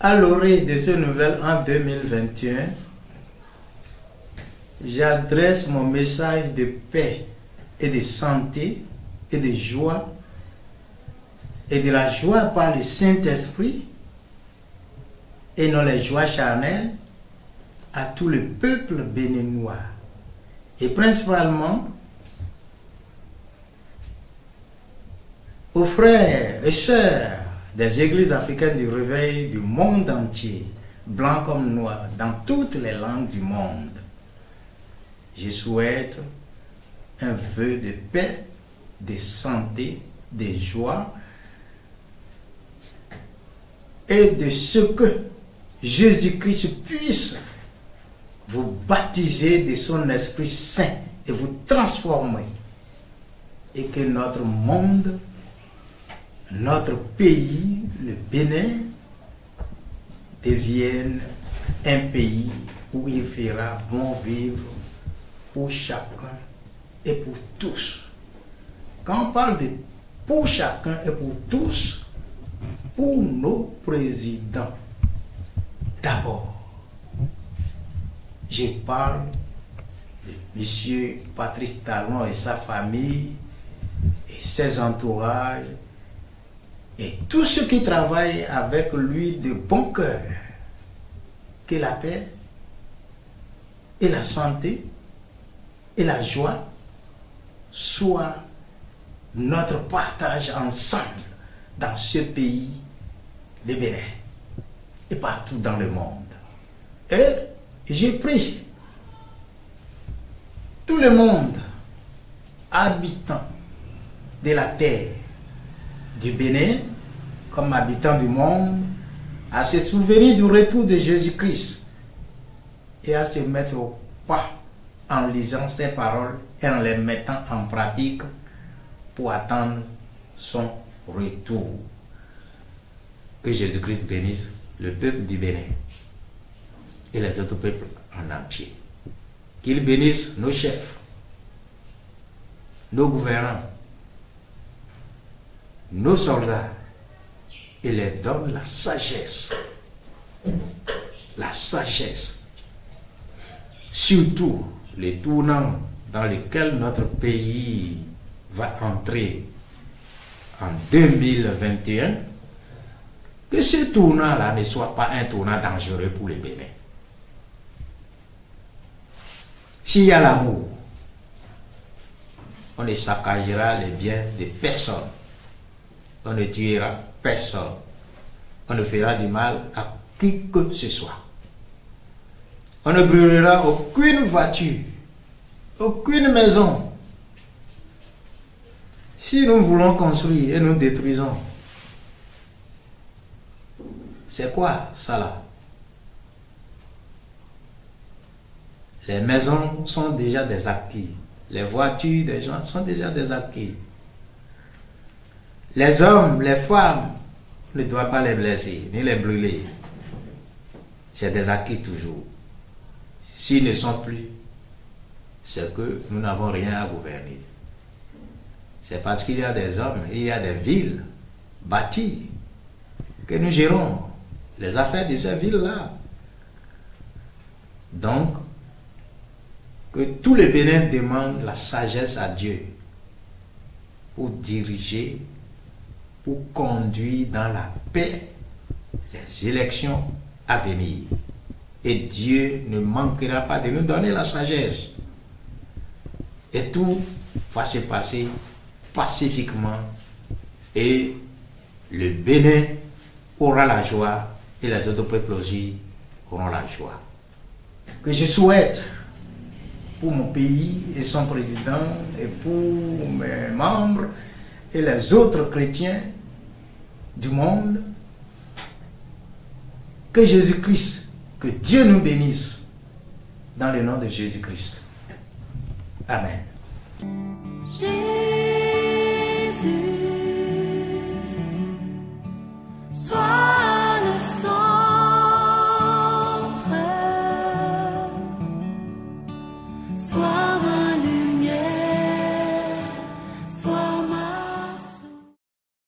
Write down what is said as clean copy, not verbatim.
À l'orée de ce nouvel an 2021, j'adresse mon message de paix et de santé et de joie et de la joie par le Saint-Esprit et non les joies charnelles à tout le peuple béninois et principalement aux frères et sœurs des églises africaines du réveil du monde entier, blancs comme noirs, dans toutes les langues du monde. Je souhaite un vœu de paix, de santé, de joie et de ce que Jésus-Christ puisse vous baptiser de son Esprit Saint et vous transformer et que notre monde, notre pays, le Bénin, devienne un pays où il fera bon vivre pour chacun et pour tous. Quand on parle de pour chacun et pour tous, pour nos présidents, d'abord, je parle de M. Patrice Talon et sa famille et ses entourages et tous ceux qui travaillent avec lui de bon cœur. Que la paix et la santé et la joie soient notre partage ensemble dans ce pays, le Bénin, et partout dans le monde. Et j'ai pris tout le monde, habitant de la terre du Bénin, comme habitant du monde, à se souvenir du retour de Jésus-Christ et à se mettre au pas en lisant ses paroles et en les mettant en pratique pour attendre son retour. Que Jésus-Christ bénisse le peuple du Bénin et les autres peuples en entier. Qu'il bénisse nos chefs, nos gouvernants, nos soldats et les donne la sagesse. La sagesse. Surtout les tournants dans lesquels notre pays va entrer en 2021, que ce tournant-là ne soit pas un tournant dangereux pour le Bénin. S'il y a l'amour, on ne saccagera les biens de personne. On ne tuera personne. On ne fera du mal à qui que ce soit. On ne brûlera aucune voiture, aucune maison. Si nous voulons construire et nous détruisons, c'est quoi ça là? Les maisons sont déjà des acquis. Les voitures des gens sont déjà des acquis. Les hommes, les femmes, on ne doit pas les blesser, ni les brûler. C'est des acquis toujours. S'ils ne sont plus, c'est que nous n'avons rien à gouverner. C'est parce qu'il y a des hommes et il y a des villes bâties que nous gérons les affaires de ces villes-là. Donc, que tous les Bénins demandent la sagesse à Dieu pour diriger, pour conduire dans la paix les élections à venir. Et Dieu ne manquera pas de nous donner la sagesse. Et tout va se passer pacifiquement. Et le Bénin aura la joie et les autres peuples aussi auront la joie. Que je souhaite pour mon pays et son président et pour mes membres et les autres chrétiens du monde, que Jésus-Christ, que Dieu nous bénisse dans le nom de Jésus-Christ. Amen. Jésus, sois le centre, sois